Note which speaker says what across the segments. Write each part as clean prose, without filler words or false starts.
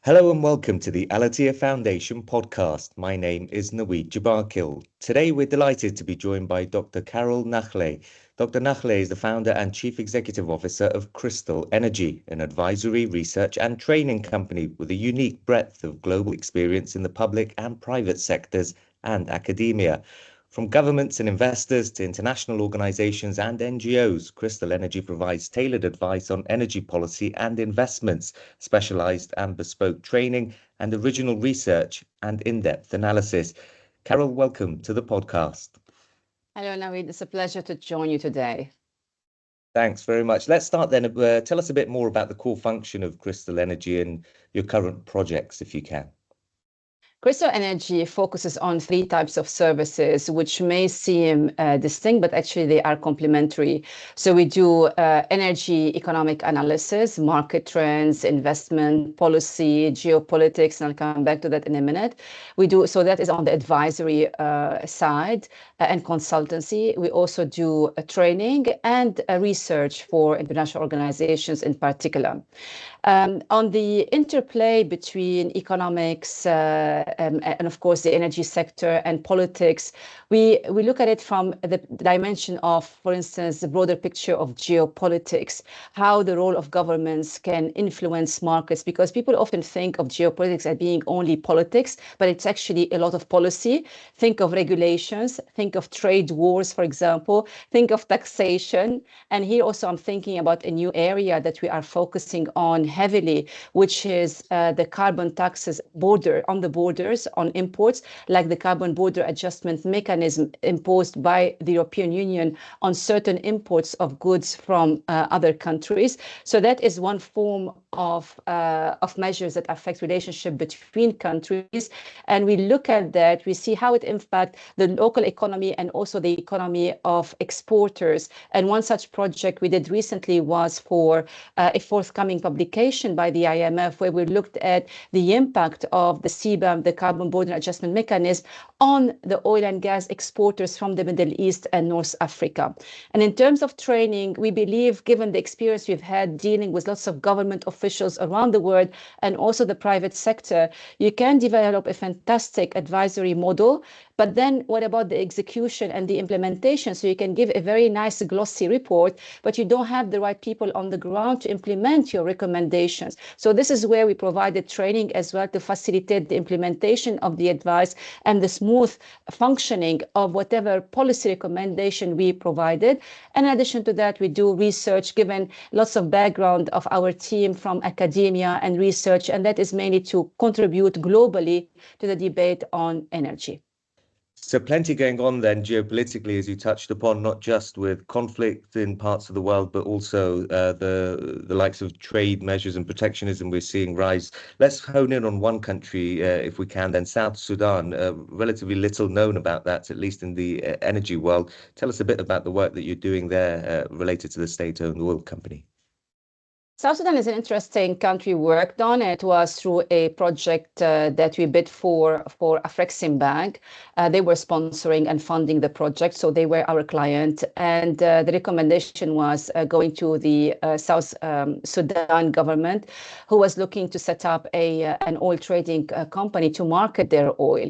Speaker 1: Hello and welcome to the Al-Attiyah Foundation podcast. My name is Naweed Jabarkil. Today we're delighted to be joined by Dr. Carole Nakhle. Dr. Nakhle is the founder and chief executive officer of Crystol Energy, an advisory, research and training company with a unique breadth of global experience in the public and private sectors and academia. From governments and investors to international organizations and NGOs, Crystol Energy provides tailored advice on energy policy and investments, specialized and bespoke training, and original research and in-depth analysis. Carole, welcome to the podcast.
Speaker 2: Hello, Naweed. It's a pleasure to join you today.
Speaker 1: Thanks very much. Let's start then. Tell us a bit more about the core function of Crystol Energy and your current projects, if you can.
Speaker 2: Crystol Energy focuses on three types of services, which may seem distinct, but actually they are complementary. So we do energy economic analysis, market trends, investment policy, geopolitics, and I'll come back to that in a minute. So that is on the advisory side and consultancy. We also do training and research for international organizations in particular. On the interplay between economics and of course the energy sector and politics, we look at it from the dimension of, for instance, the broader picture of geopolitics, how the role of governments can influence markets, because people often think of geopolitics as being only politics, but it's actually a lot of policy. Think of regulations, think of trade wars, for example, think of taxation. And here also I'm thinking about a new area that we are focusing on heavily, which is the carbon taxes on the borders on imports, like the carbon border adjustment mechanism imposed by the European Union on certain imports of goods from other countries. So that is one form of measures that affect relationship between countries. And we look at that, we see how it impacts the local economy and also the economy of exporters. And one such project we did recently was for a forthcoming publication by the IMF, where we looked at the impact of the CBAM, the Carbon Border Adjustment Mechanism, on the oil and gas exporters from the Middle East and North Africa. And in terms of training, we believe, given the experience we've had dealing with lots of government officials around the world and also the private sector, you can develop a fantastic advisory model. But then what about the execution and the implementation? So you can give a very nice glossy report, but you don't have the right people on the ground to implement your recommendations. So this is where we provided training as well to facilitate the implementation of the advice and the smooth functioning of whatever policy recommendation we provided. And in addition to that, we do research, given lots of background of our team from academia and research, and that is mainly to contribute globally to the debate on energy.
Speaker 1: So plenty going on then geopolitically, as you touched upon, not just with conflict in parts of the world, but also the likes of trade measures and protectionism we're seeing rise. Let's hone in on one country, if we can, then South Sudan. Relatively little known about that, at least in the energy world. Tell us a bit about the work that you're doing there related to the state-owned oil company.
Speaker 2: South Sudan is an interesting country we worked on. It was through a project that we bid for Afrexim Bank. They were sponsoring and funding the project, so they were our client. And the recommendation was going to the South Sudan government, who was looking to set up an oil trading company to market their oil.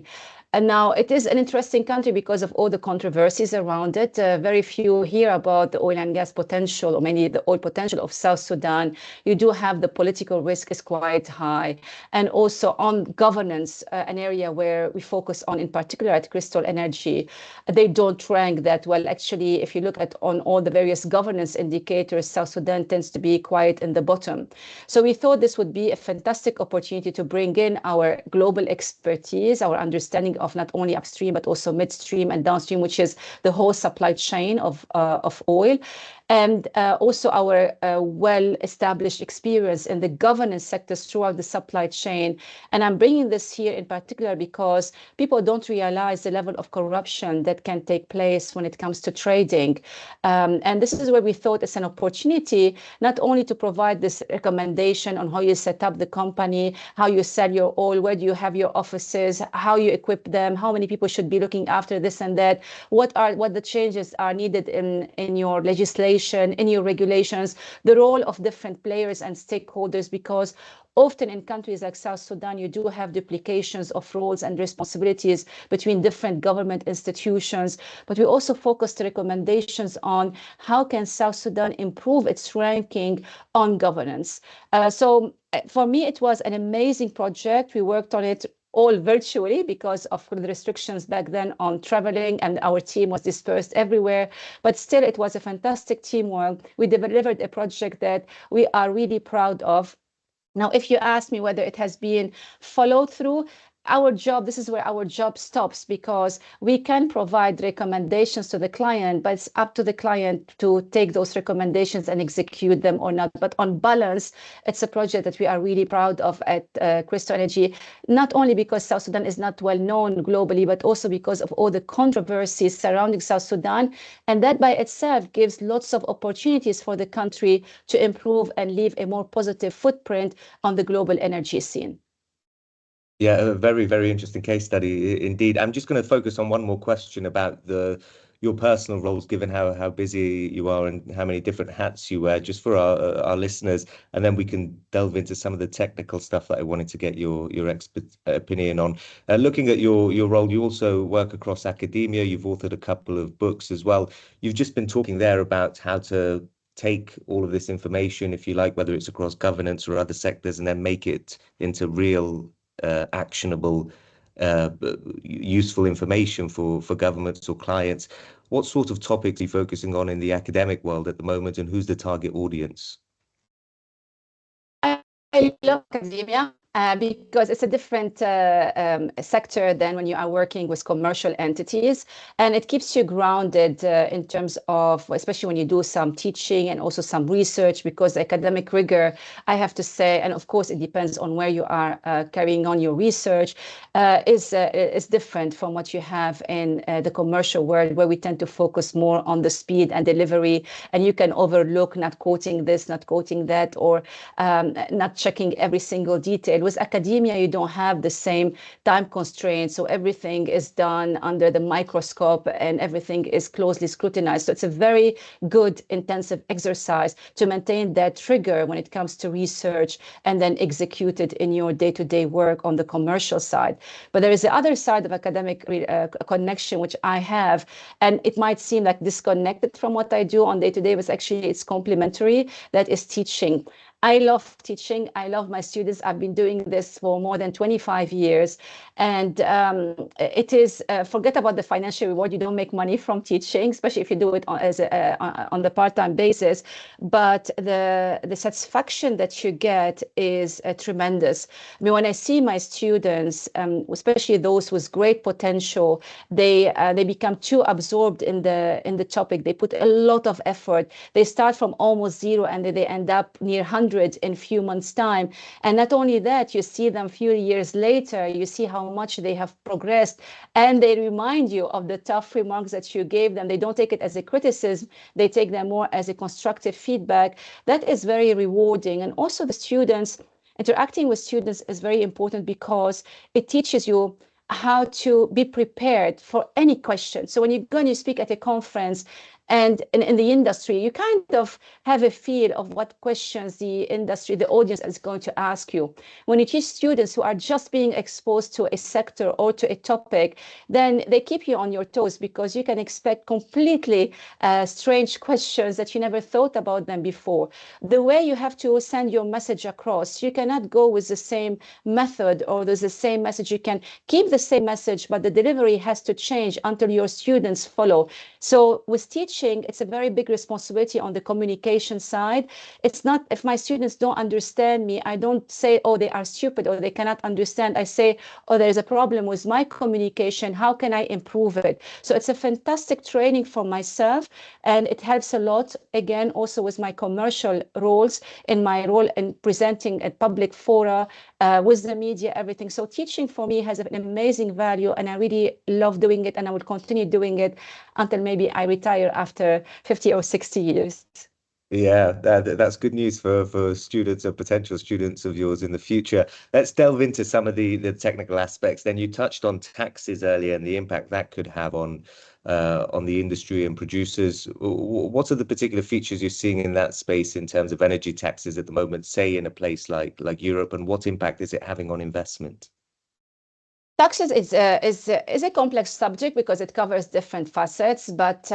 Speaker 2: And now it is an interesting country because of all the controversies around it. Very few hear about the oil and gas potential, or mainly the oil potential of South Sudan. You do have the political risk is quite high. And also on governance, an area where we focus on in particular at Crystol Energy, they don't rank that well. Actually, if you look at on all the various governance indicators, South Sudan tends to be quite in the bottom. So we thought this would be a fantastic opportunity to bring in our global expertise, our understanding of not only upstream, but also midstream and downstream, which is the whole supply chain of oil. And also our well-established experience in the governance sectors throughout the supply chain. And I'm bringing this here in particular because people don't realize the level of corruption that can take place when it comes to trading. And this is where we thought it's an opportunity not only to provide this recommendation on how you set up the company, how you sell your oil, where do you have your offices, how you equip them, how many people should be looking after this and that, what the changes are needed in your legislation, in your regulations, the role of different players and stakeholders, because often in countries like South Sudan, you do have duplications of roles and responsibilities between different government institutions. But we also focused recommendations on how can South Sudan improve its ranking on governance. So for me, it was an amazing project. We worked on it all virtually because of the restrictions back then on traveling, and our team was dispersed everywhere. But still, it was a fantastic teamwork. We delivered a project that we are really proud of. Now, if you ask me whether it has been followed through, our job, this is where our job stops, because we can provide recommendations to the client, but it's up to the client to take those recommendations and execute them or not. But on balance, it's a project that we are really proud of at Crystol Energy, not only because South Sudan is not well known globally, but also because of all the controversies surrounding South Sudan. And that by itself gives lots of opportunities for the country to improve and leave a more positive footprint on the global energy scene.
Speaker 1: Yeah, a very, very interesting case study indeed. I'm just going to focus on one more question about your personal roles, given how busy you are and how many different hats you wear, just for our listeners, and then we can delve into some of the technical stuff that I wanted to get your expert opinion on. Looking at your role, you also work across academia. You've authored a couple of books as well. You've just been talking there about how to take all of this information, if you like, whether it's across governance or other sectors, and then make it into real actionable, useful information for governments or clients. What sort of topics are you focusing on in the academic world at the moment, and who's the target audience?
Speaker 2: I love academia because it's a different sector than when you are working with commercial entities, and it keeps you grounded in terms of, especially when you do some teaching and also some research, because the academic rigor, I have to say, and of course it depends on where you are carrying on your research, is different from what you have in the commercial world, where we tend to focus more on the speed and delivery, and you can overlook not quoting this, not quoting that, or not checking every single detail. With academia, you don't have the same time constraints, so everything is done under the microscope and everything is closely scrutinized. So it's a very good intensive exercise to maintain that rigor when it comes to research and then execute it in your day-to-day work on the commercial side. But there is the other side of academic connection, which I have, and it might seem like disconnected from what I do on day-to-day, but actually it's complementary. That is teaching. I love teaching. I love my students. I've been doing this for more than 25 years. And it is, forget about the financial reward. You don't make money from teaching, especially if you do it on the part-time basis. But the satisfaction that you get is tremendous. I mean, when I see my students, especially those with great potential, they become too absorbed in the topic. They put a lot of effort. They start from almost zero and they end up near 100 in a few months' time. And not only that, you see them a few years later, you see how much they have progressed, and they remind you of the tough remarks that you gave them. They don't take it as a criticism, they take them more as a constructive feedback. That is very rewarding. And also the students, interacting with students is very important because it teaches you how to be prepared for any question. So when you go and you speak at a conference, and in the industry, you kind of have a feel of what questions the industry, the audience is going to ask you. When you teach students who are just being exposed to a sector or to a topic, then they keep you on your toes, because you can expect completely strange questions that you never thought about them before. The way you have to send your message across, you cannot go with the same method or there's the same message. You can keep the same message, but the delivery has to change until your students follow. So with teaching, it's a very big responsibility on the communication side. It's not, if my students don't understand me, I don't say, oh, they are stupid or they cannot understand. I say, oh, there's a problem with my communication. How can I improve it? So it's a fantastic training for myself, and it helps a lot, again, also with my commercial roles, in my role in presenting at public fora, with the media, everything. So teaching for me has an amazing value, and I really love doing it, and I will continue doing it until maybe I retire after 50 or 60 years.
Speaker 1: Yeah, that's good news for students or potential students of yours in the future. Let's delve into some of the technical aspects. Then you touched on taxes earlier and the impact that could have on on the industry and producers. What are the particular features you're seeing in that space in terms of energy taxes at the moment, say in a place like Europe, and what impact is it having on investment?
Speaker 2: Taxes is a complex subject because it covers different facets, but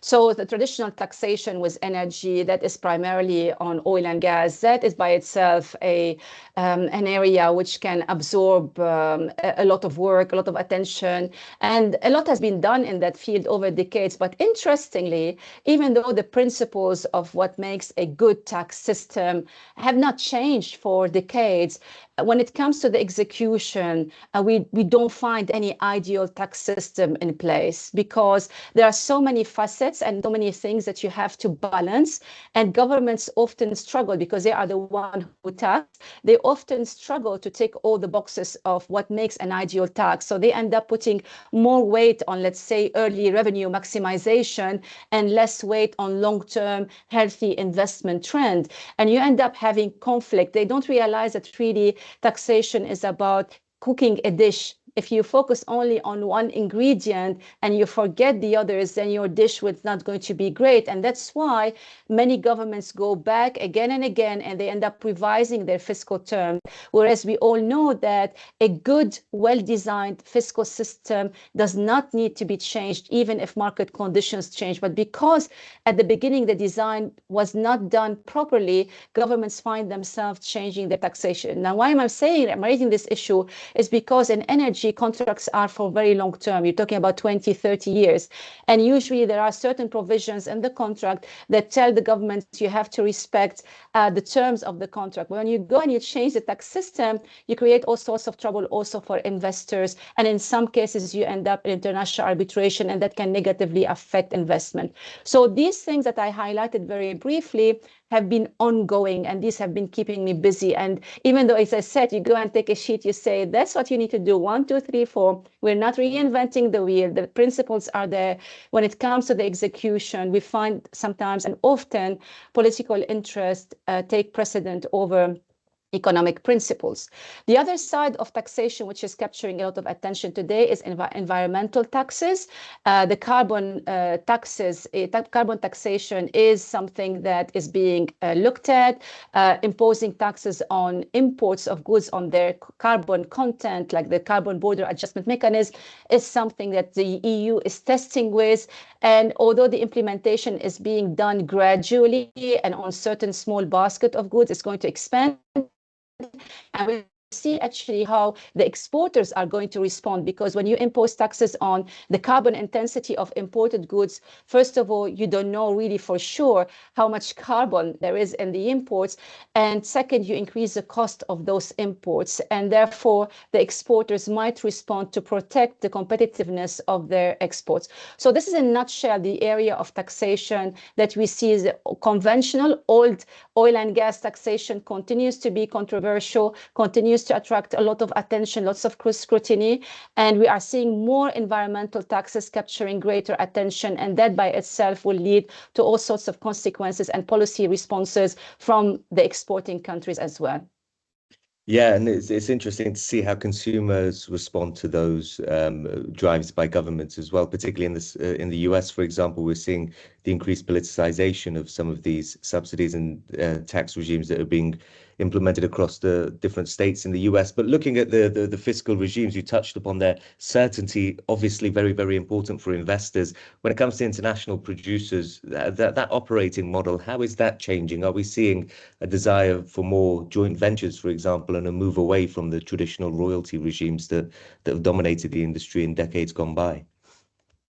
Speaker 2: so the traditional taxation with energy that is primarily on oil and gas, that is by itself an area which can absorb a lot of work, a lot of attention, and a lot has been done in that field over decades. But interestingly, even though the principles of what makes a good tax system have not changed for decades, when it comes to the execution, we don't find any ideal tax system in place because there are so many facets and so many things that you have to balance. And governments often struggle because they are the one who tax. They often struggle to tick all the boxes of what makes an ideal tax. So they end up putting more weight on, let's say, early revenue maximization and less weight on long-term healthy investment trend. And you end up having conflict. They don't realize that really taxation is about cooking a dish. If you focus only on one ingredient and you forget the others, then your dish was not going to be great. And that's why many governments go back again and again, and they end up revising their fiscal terms. Whereas we all know that a good, well-designed fiscal system does not need to be changed, even if market conditions change. But because at the beginning, the design was not done properly, governments find themselves changing their taxation. Now, why am I saying I'm raising this issue is because in energy, contracts are for very long term. You're talking about 20, 30 years. And usually there are certain provisions in the contract that tell the government you have to respect the terms of the contract. When you go and you change the tax system, you create all sorts of trouble also for investors. And in some cases, you end up in international arbitration, and that can negatively affect investment. So these things that I highlighted very briefly have been ongoing, and these have been keeping me busy. And even though, as I said, you go and take a sheet, you say, that's what you need to do, 1, 2, 3, 4. We're not reinventing the wheel. The principles are there. When it comes to the execution, we find sometimes and often political interest take precedent over economic principles. The other side of taxation, which is capturing a lot of attention today, is environmental taxes. The carbon taxes, carbon taxation is something that is being looked at. Imposing taxes on imports of goods on their carbon content, like the carbon border adjustment mechanism, is something that the EU is testing with. And although the implementation is being done gradually and on certain small basket of goods, it's going to expand. And we see actually how the exporters are going to respond, because when you impose taxes on the carbon intensity of imported goods, first of all, you don't know really for sure how much carbon there is in the imports. And second, you increase the cost of those imports. And therefore, the exporters might respond to protect the competitiveness of their exports. So this is in a nutshell the area of taxation that we see as conventional. Old oil and gas taxation continues to be controversial, continues to attract a lot of attention, lots of scrutiny, and we are seeing more environmental taxes capturing greater attention, and that by itself will lead to all sorts of consequences and policy responses from the exporting countries as well.
Speaker 1: Yeah, and it's interesting to see how consumers respond to those drives by governments as well, particularly in the US, for example. We're seeing the increased politicization of some of these subsidies and tax regimes that are being implemented across the different states in the US. But looking at the fiscal regimes you touched upon there, certainty obviously very, very important for investors. When it comes to international producers, that operating model, how is that changing? Are we seeing a desire for more joint ventures, for example, and a move away from the traditional royalty regimes that have dominated the industry in decades gone by?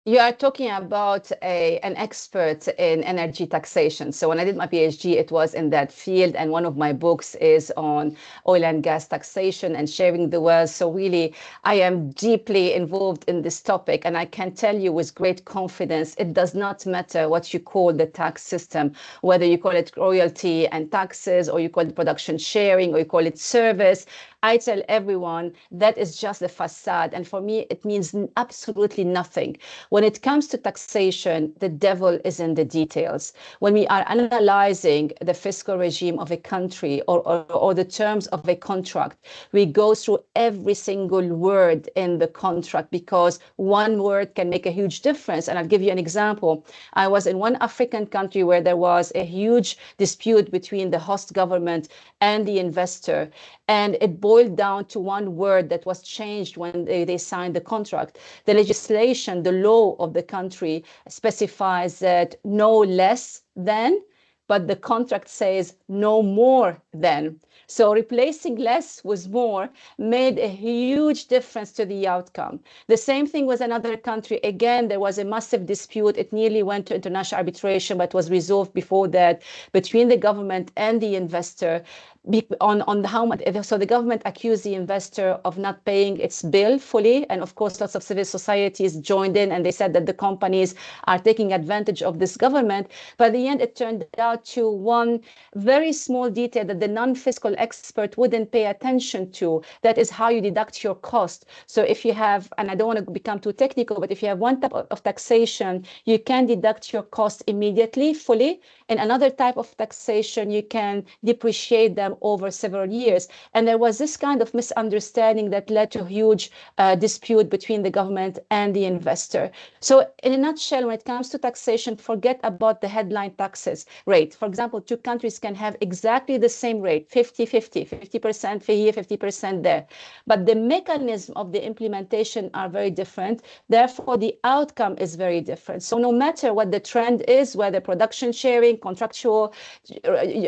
Speaker 2: You are talking about an expert in energy taxation. So when I did my PhD, it was in that field. And one of my books is on oil and gas taxation and sharing the wealth. So really, I am deeply involved in this topic. And I can tell you with great confidence, it does not matter what you call the tax system, whether you call it royalty and taxes, or you call it production sharing, or you call it service. I tell everyone that is just a facade. And for me, it means absolutely nothing. When it comes to taxation, the devil is in the details. When we are analyzing the fiscal regime of a country or the terms of a contract, we go through every single word in the contract because one word can make a huge difference. And I'll give you an example. I was in one African country where there was a huge dispute between the host government and the investor. And it boiled down to one word that was changed when they signed the contract. The legislation, the law of the country specifies that no less than, but the contract says no more than. So replacing less with more made a huge difference to the outcome. The same thing was another country. Again, there was a massive dispute. It nearly went to international arbitration, but was resolved before that between the government and the investor on how much. So the government accused the investor of not paying its bill fully. And of course, lots of civil societies joined in and they said that the companies are taking advantage of this government. But at the end, it turned out to one very small detail that the non-fiscal expert wouldn't pay attention to. That is how you deduct your cost. So if you have, and I don't want to become too technical, but if you have one type of taxation, you can deduct your cost immediately, fully. And another type of taxation, you can depreciate them over several years. And there was this kind of misunderstanding that led to a huge dispute between the government and the investor. So in a nutshell, when it comes to taxation, forget about the headline taxes rate. For example, two countries can have exactly the same rate, 50-50, 50% here, 50% there. But the mechanism of the implementation are very different. Therefore, the outcome is very different. So no matter what the trend is, whether production sharing, contractual,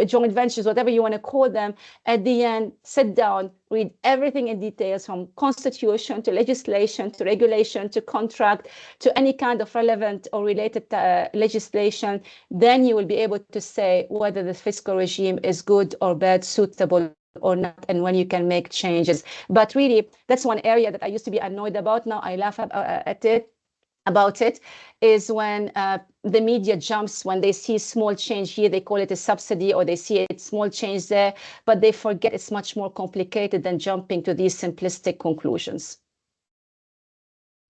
Speaker 2: joint ventures, whatever you want to call them, at the end, sit down, read everything in details from constitution to legislation to regulation to contract to any kind of relevant or related legislation. Then you will be able to say whether the fiscal regime is good or bad, suitable or not, and when you can make changes. But really, that's one area that I used to be annoyed about. Now I laugh about it is when the media jumps when they see small change here, they call it a subsidy, or they see a small change there, but they forget it's much more complicated than jumping to these simplistic conclusions.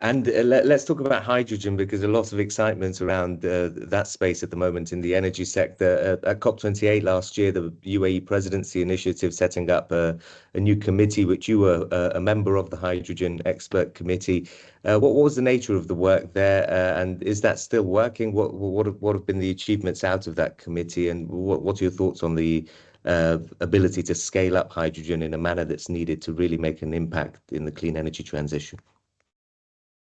Speaker 1: And let's talk about hydrogen, because a lot of excitement around that space at the moment in the energy sector. At COP28 last year, the UAE presidency initiative setting up a new committee, which you were a member of, the Hydrogen Expert Committee. What was the nature of the work there, and is that still working? What have been the achievements out of that committee, and what are your thoughts on the ability to scale up hydrogen in a manner that's needed to really make an impact in the clean energy transition?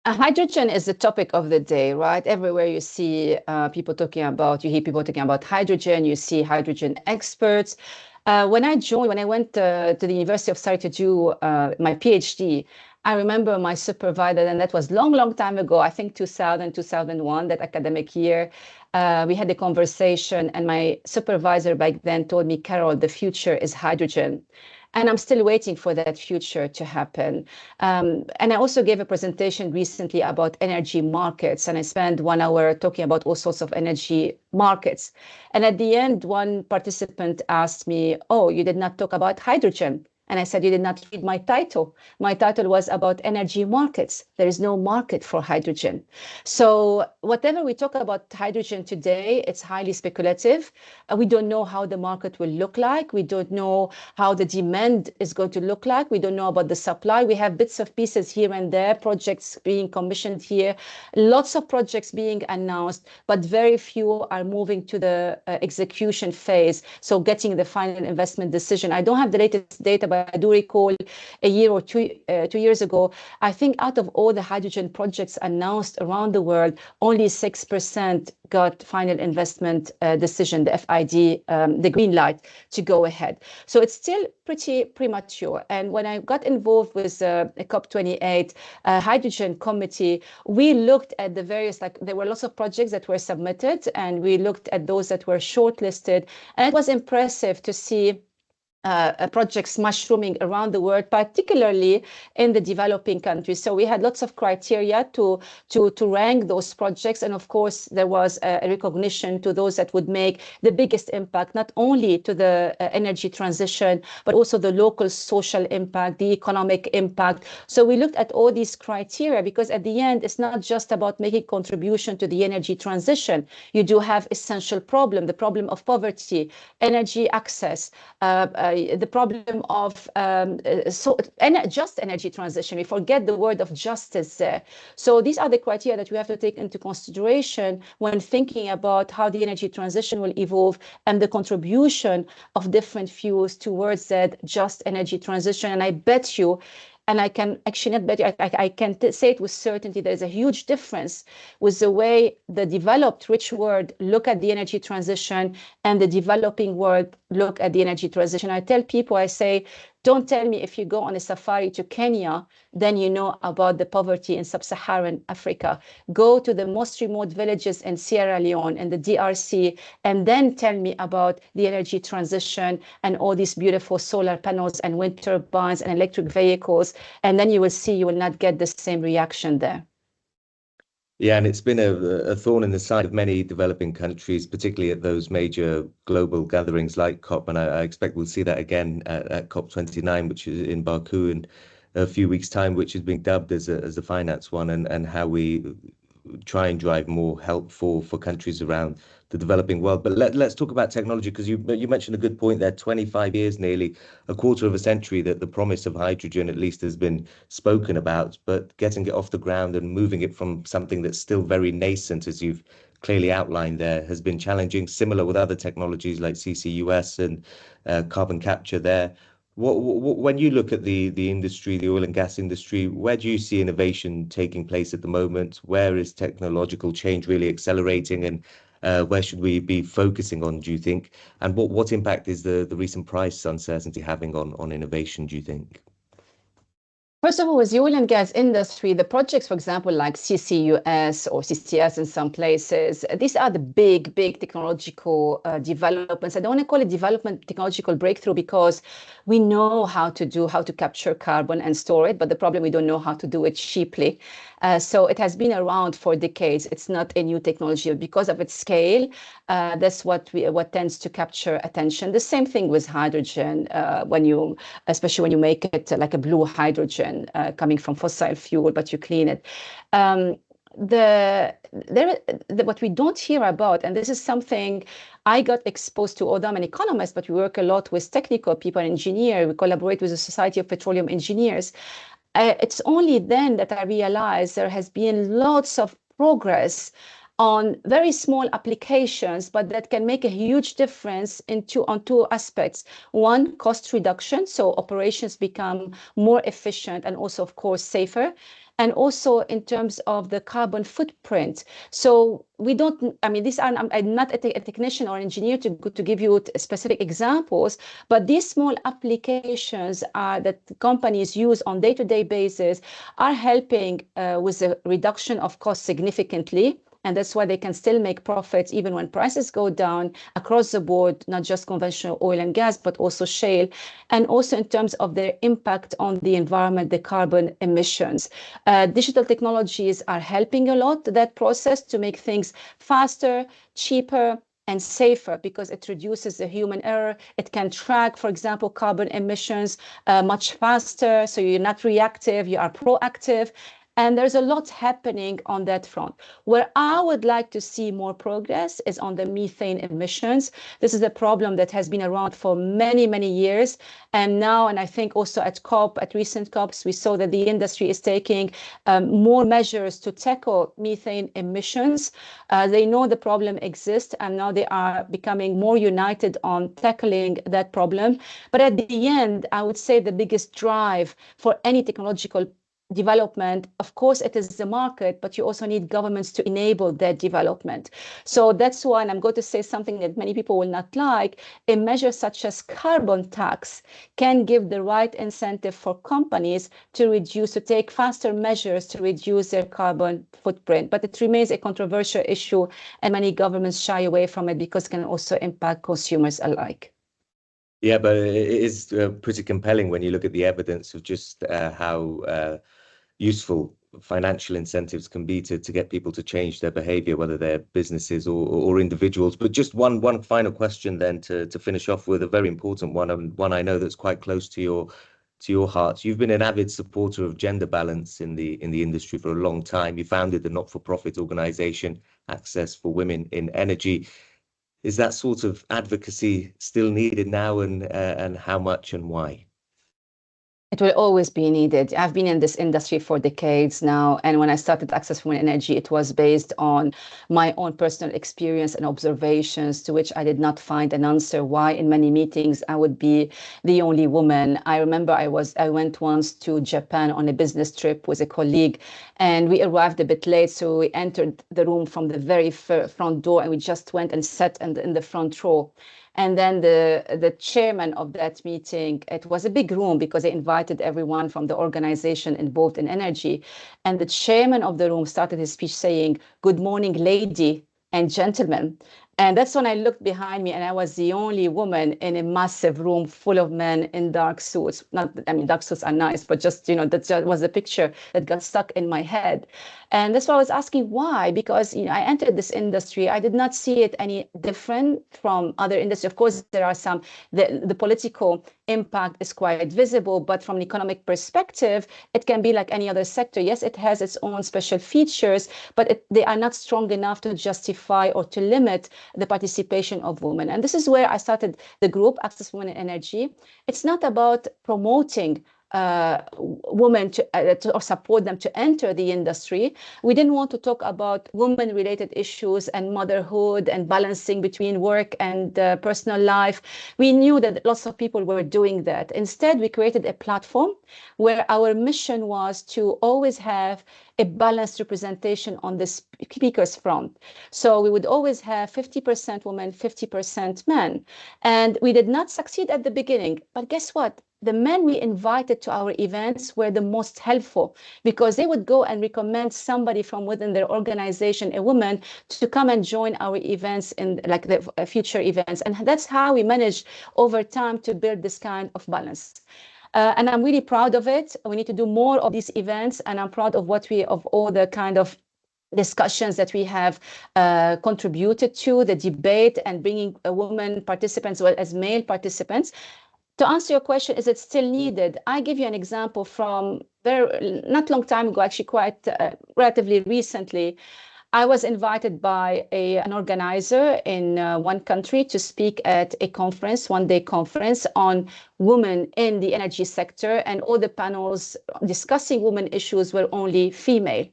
Speaker 2: Hydrogen is the topic of the day, right? Everywhere you see people talking about, you hear people talking about hydrogen, you see hydrogen experts. When I went to the University of Surrey to do my PhD, I remember my supervisor, and that was long time ago, I think 2000, 2001, that academic year. We had a conversation and my supervisor back then told me, Carole, the future is hydrogen. And I'm still waiting for that future to happen. And I also gave a presentation recently about energy markets, and I spent 1 hour talking about all sorts of energy markets. And at the end, one participant asked me, oh, you did not talk about hydrogen. And I said, you did not read my title. My title was about energy markets. There is no market for hydrogen. So whatever we talk about hydrogen today, it's highly speculative. We don't know how the market will look like. We don't know how the demand is going to look like. We don't know about the supply. We have bits of pieces here and there, projects being commissioned here, lots of projects being announced, but very few are moving to the execution phase. So getting the final investment decision. I don't have the latest data, but I do recall a year or 2 years ago, I think out of all the hydrogen projects announced around the world, only 6% got final investment decision, the FID, the green light to go ahead. So it's still pretty premature. And when I got involved with a COP28 hydrogen committee, we looked at the various, like there were lots of projects that were submitted, and we looked at those that were shortlisted. And it was impressive to see projects mushrooming around the world, particularly in the developing countries. So we had lots of criteria to rank those projects. And of course, there was a recognition to those that would make the biggest impact, not only to the energy transition, but also the local social impact, the economic impact. So we looked at all these criteria because at the end, it's not just about making contribution to the energy transition. You do have essential problem, the problem of poverty, energy access, the problem of just energy transition. We forget the word of justice there. So these are the criteria that we have to take into consideration when thinking about how the energy transition will evolve and the contribution of different fuels towards that just energy transition. And I bet you, and I can actually not bet you, I can say it with certainty, there's a huge difference with the way the developed rich world look at the energy transition and the developing world look at the energy transition. I tell people, I say, don't tell me if you go on a safari to Kenya, then you know about the poverty in sub-Saharan Africa. Go to the most remote villages in Sierra Leone and the DRC, and then tell me about the energy transition and all these beautiful solar panels and wind turbines and electric vehicles. And then you will see you will not get the same reaction there.
Speaker 1: Yeah, and it's been a thorn in the side of many developing countries, particularly at those major global gatherings like COP. And I expect we'll see that again at COP29, which is in Baku in a few weeks' time, which is being dubbed as a finance one, and how we try and drive more help for countries around the developing world. But let's talk about technology, because you mentioned a good point there. 25 years, nearly a quarter of a century, that the promise of hydrogen at least has been spoken about, but getting it off the ground and moving it from something that's still very nascent, as you've clearly outlined there, has been challenging. Similar with other technologies like CCUS and carbon capture there. When you look at the industry, the oil and gas industry, where do you see innovation taking place at the moment? Where is technological change really accelerating, and where should we be focusing on, do you think? And what impact is the recent price uncertainty having on innovation, do you think?
Speaker 2: First of all, with the oil and gas industry, the projects, for example, like CCUS or CCS in some places, these are the big technological developments. I don't want to call it development technological breakthrough because we know how to capture carbon and store it, but the problem, we don't know how to do it cheaply. So it has been around for decades. It's not a new technology. Because of its scale, that's what tends to capture attention. The same thing with hydrogen, especially when you make it like a blue hydrogen coming from fossil fuel, but you clean it. What we don't hear about, and this is something I got exposed to, although I'm an economist, but we work a lot with technical people, engineers. We collaborate with the Society of Petroleum Engineers. It's only then that I realized there has been lots of progress on very small applications, but that can make a huge difference on two aspects. One, cost reduction, so operations become more efficient and also, of course, safer. And also in terms of the carbon footprint. So I'm not a technician or engineer to give you specific examples, but these small applications that companies use on day-to-day basis are helping with the reduction of cost significantly. And that's why they can still make profits even when prices go down across the board, not just conventional oil and gas, but also shale. And also in terms of their impact on the environment, the carbon emissions. Digital technologies are helping a lot that process to make things faster, cheaper, and safer, because it reduces the human error. It can track, for example, carbon emissions much faster. So you're not reactive, you are proactive. And there's a lot happening on that front. Where I would like to see more progress is on the methane emissions. This is a problem that has been around for many years. And now, and I think also at recent COPs, we saw that the industry is taking more measures to tackle methane emissions. They know the problem exists, and now they are becoming more united on tackling that problem. But at the end, I would say the biggest drive for any technological development, of course, it is the market, but you also need governments to enable that development. So that's why, and I'm going to say something that many people will not like, a measure such as carbon tax can give the right incentive for companies to take faster measures to reduce their carbon footprint. But it remains a controversial issue, and many governments shy away from it because it can also impact consumers alike.
Speaker 1: Yeah, but it is pretty compelling when you look at the evidence of just how useful financial incentives can be to get people to change their behavior, whether they're businesses or individuals. But just one final question then to finish off with, a very important one, and one I know that's quite close to your heart. You've been an avid supporter of gender balance in the industry for a long time. You founded the not-for-profit organization Access for Women in Energy. Is that sort of advocacy still needed now, and how much and why?
Speaker 2: It will always be needed. I've been in this industry for decades now. And when I started Access for Energy, it was based on my own personal experience and observations to which I did not find an answer why in many meetings I would be the only woman. I remember I went once to Japan on a business trip with a colleague, and we arrived a bit late. So we entered the room from the very front door, and we just went and sat in the front row. And then the chairman of that meeting, it was a big room because they invited everyone from the organization involved in energy. And the chairman of the room started his speech saying, "Good morning, lady and gentlemen." And that's when I looked behind me, and I was the only woman in a massive room full of men in dark suits. Not, I mean, dark suits are nice, but just, that just was a picture that got stuck in my head. And that's why I was asking why, because, I entered this industry. I did not see it any different from other industries. Of course, there are some, the political impact is quite visible, but from an economic perspective, it can be like any other sector. Yes, it has its own special features, but they are not strong enough to justify or to limit the participation of women. And this is where I started the group, Access Women in Energy. It's not about promoting women or support them to enter the industry. We didn't want to talk about women-related issues and motherhood and balancing between work and personal life. We knew that lots of people were doing that. Instead, we created a platform where our mission was to always have a balanced representation on the speakers front. So we would always have 50% women, 50% men. And we did not succeed at the beginning, but guess what? The men we invited to our events were the most helpful because they would go and recommend somebody from within their organization, a woman, to come and join our events in like the future events. And that's how we managed over time to build this kind of balance. And I'm really proud of it. We need to do more of these events, and I'm proud of of all the kind of discussions that we have contributed to the debate and bringing women participants as well as male participants. To answer your question, is it still needed? I give you an example from not long time ago, actually quite relatively recently. I was invited by an organizer in one country to speak at a conference, one-day conference on women in the energy sector, and all the panels discussing women issues were only female.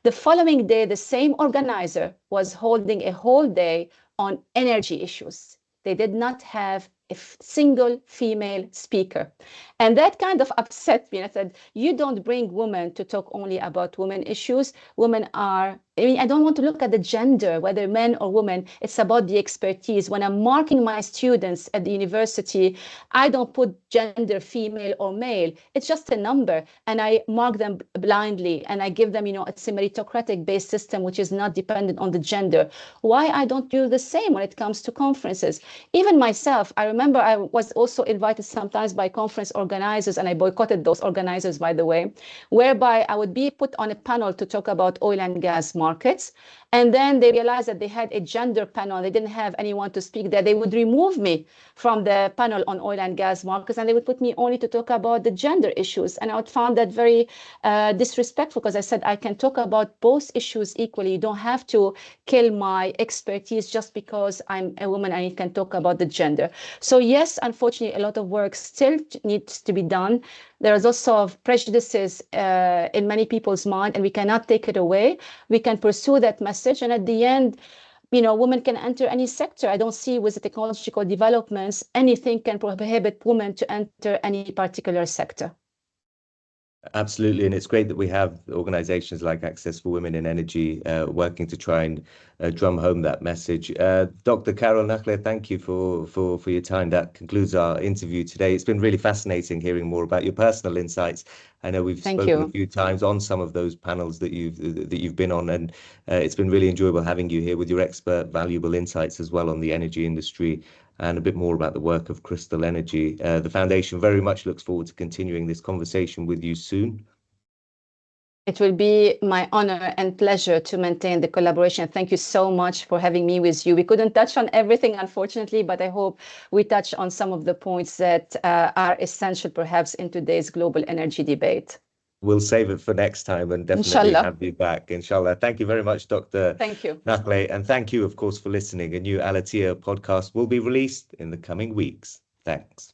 Speaker 2: The following day, the same organizer was holding a whole day on energy issues. They did not have a single female speaker. And that kind of upset me. I said, you don't bring women to talk only about women issues. Women are, I don't want to look at the gender, whether men or women. It's about the expertise. When I'm marking my students at the university, I don't put gender, female or male. It's just a number. And I mark them blindly. And I give them, it's a meritocratic based system, which is not dependent on the gender. Why I don't do the same when it comes to conferences? Even myself, I remember I was also invited sometimes by conference organizers, and I boycotted those organizers, by the way, whereby I would be put on a panel to talk about oil and gas markets. And then they realized that they had a gender panel. They didn't have anyone to speak there. They would remove me from the panel on oil and gas markets, and they would put me only to talk about the gender issues. And I would find that very disrespectful, because I said I can talk about both issues equally. You don't have to kill my expertise just because I'm a woman and I can talk about the gender. So yes, unfortunately, a lot of work still needs to be done. There is also prejudices in many people's mind, and we cannot take it away. We can pursue that message, and at the end, women can enter any sector. I don't see with the technological developments anything can prohibit women to enter any particular sector.
Speaker 1: Absolutely, and it's great that we have organizations like Access for Women in Energy working to try and drum home that message. Dr. Carole Nakhle, thank you for your time. That concludes our interview today. It's been really fascinating hearing more about your personal insights. I know we've spoken a few times on some of those panels that you've been on, and it's been really enjoyable having you here with your expert, valuable insights as well on the energy industry and a bit more about the work of Crystol Energy. The foundation very much looks forward to continuing this conversation with you soon.
Speaker 2: It will be my honor and pleasure to maintain the collaboration. Thank you so much for having me with you. We couldn't touch on everything, unfortunately, but I hope we touch on some of the points that are essential, perhaps, in today's global energy debate.
Speaker 1: We'll save it for next time and definitely have you back, inshallah. Thank you very much, Dr. Nakhle. And thank you, of course, for listening. A new Al-Attiyah podcast will be released in the coming weeks. Thanks.